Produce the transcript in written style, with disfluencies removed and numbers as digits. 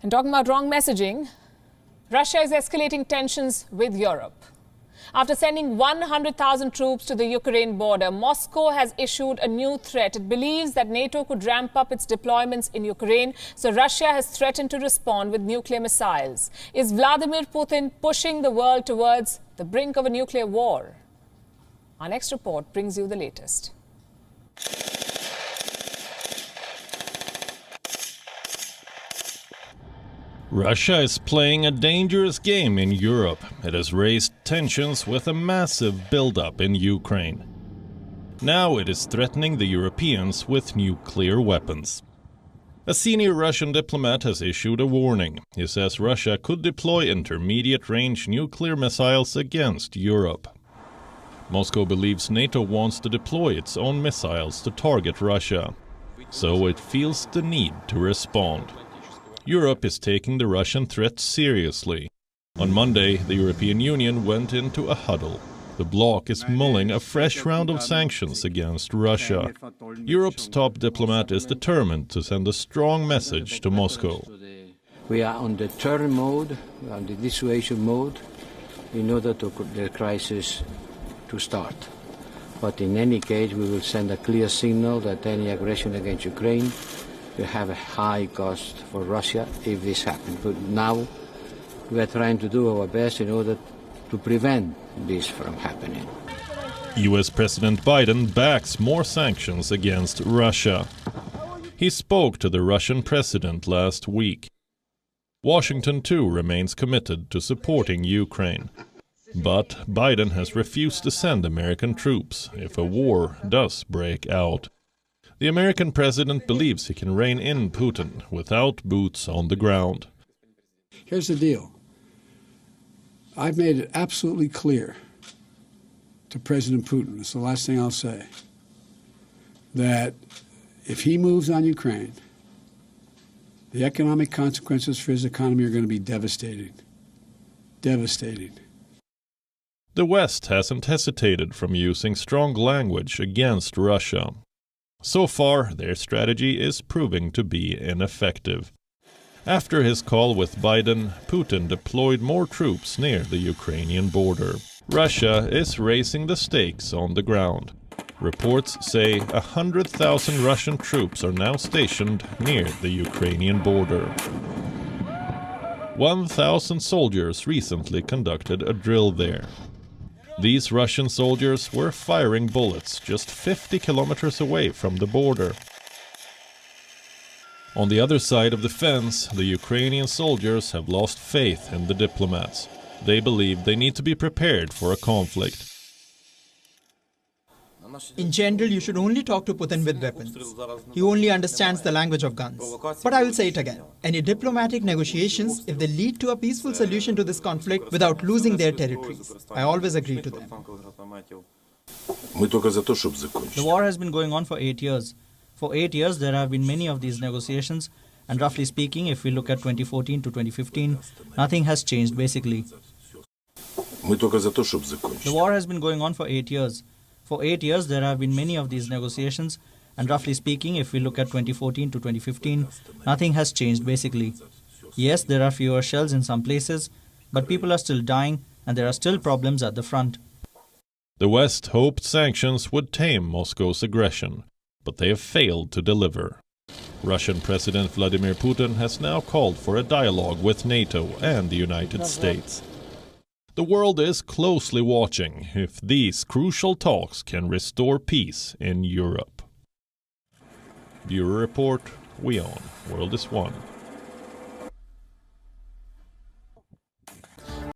And talking about wrong messaging, Russia is escalating tensions with Europe. After sending 100,000 troops to the Ukraine border, Moscow has issued a new threat. It believes that NATO could ramp up its deployments in Ukraine, so Russia has threatened to respond with nuclear missiles. Is Vladimir Putin pushing the world towards the brink of a nuclear war? Our next report brings you the latest. Russia is playing a dangerous game in Europe. It has raised tensions with a massive buildup in Ukraine. Now it is threatening the Europeans with nuclear weapons. A senior Russian diplomat has issued a warning. He says Russia could deploy intermediate-range nuclear missiles against Europe. Moscow believes NATO wants to deploy its own missiles to target Russia, so it feels the need to respond. Europe is taking the Russian threat seriously. On Monday, the European Union went into a huddle. The bloc is mulling a fresh round of sanctions against Russia. Europe's top diplomat is determined to send a strong message to Moscow. We are on the turn mode, on the dissuasion mode, in order to the crisis to start. But in any case, we will send a clear signal that any aggression against Ukraine will have a high cost for Russia if this happens. But now we are trying to do our best in order to prevent this from happening. US President Biden backs more sanctions against Russia. He spoke to the Russian president last week. Washington too remains committed to supporting Ukraine. But Biden has refused to send American troops if a war does break out. The American president believes he can rein in Putin without boots on the ground. Here's the deal. I've made it absolutely clear to President Putin, it's the last thing I'll say, that if he moves on Ukraine, the economic consequences for his economy are going to be devastating. Devastating. The West hasn't hesitated from using strong language against Russia. So far, their strategy is proving to be ineffective. After his call with Biden, Putin deployed more troops near the Ukrainian border. Russia is raising the stakes on the ground. Reports say 100,000 Russian troops are now stationed near the Ukrainian border. 1,000 soldiers recently conducted a drill there. These Russian soldiers were firing bullets just 50 kilometers away from the border. On the other side of the fence, the Ukrainian soldiers have lost faith in the diplomats. They believe they need to be prepared for a conflict. In general, you should only talk to Putin with weapons. He only understands the language of guns. But I will say it again. Any diplomatic negotiations, if they lead to a peaceful solution to this conflict without losing their territories, I always agree to them. The war has been going on for 8 years. For 8 years, there have been many of these negotiations. And roughly speaking, if we look at 2014 to 2015, nothing has changed basically. The war has been going on for 8 years. For 8 years, there have been many of these negotiations, and roughly speaking, if we look at 2014 to 2015, nothing has changed basically. Yes, there are fewer shells in some places, but people are still dying, and there are still problems at the front. The West hoped sanctions would tame Moscow's aggression, but they have failed to deliver. Russian President Vladimir Putin has now called for a dialogue with NATO and the United States. The world is closely watching if these crucial talks can restore peace in Europe. Bureau Report, WION, World is One.